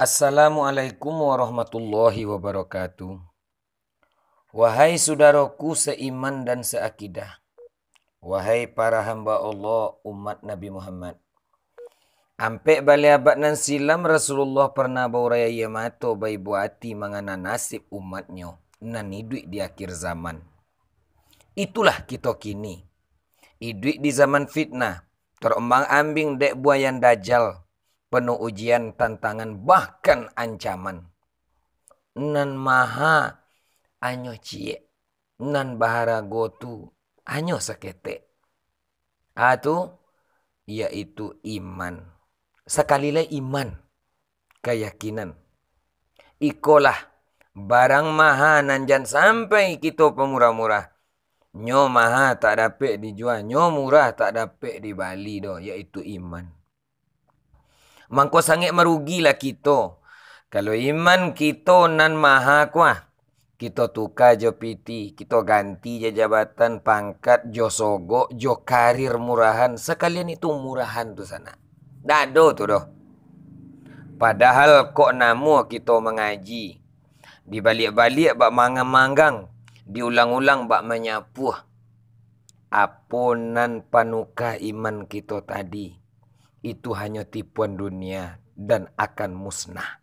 Assalamualaikum warahmatullahi wabarakatuh. Wahai saudaraku seiman dan seakidah. Wahai para hamba Allah umat Nabi Muhammad. Ampe bali abad nan silam Rasulullah pernah bauraya yamato bai buati mangana nasib umatnya nan hidup di akhir zaman. Itulah kita kini. Hidup di zaman fitnah, terombang ambing dek buayan dajjal, penuh ujian, tantangan, bahkan ancaman. Nan maha anyo cie, nan bahara gotu anyo sakete. Atu yaitu iman. Sekalilah iman, keyakinan. Ikolah barang maha nanjan sampai kita pemurah-murah. Nyo maha tak dapat dijual, nyo murah tak dapat dibali do, yaitu iman. Mangko sangat merugilah kita. Kalau iman kita nan maha kuah, kita tukar jo piti, kita ganti je jabatan, pangkat, jo sogok, jo karir murahan. Sekalian itu murahan tu sana. Dado tu doh. Padahal kok namo kita mengaji. Dibalik-balik bak manggang-manggang. Diulang-ulang bak menyapuh. Aponan panuka iman kita tadi. Itu hanya tipuan dunia dan akan musnah.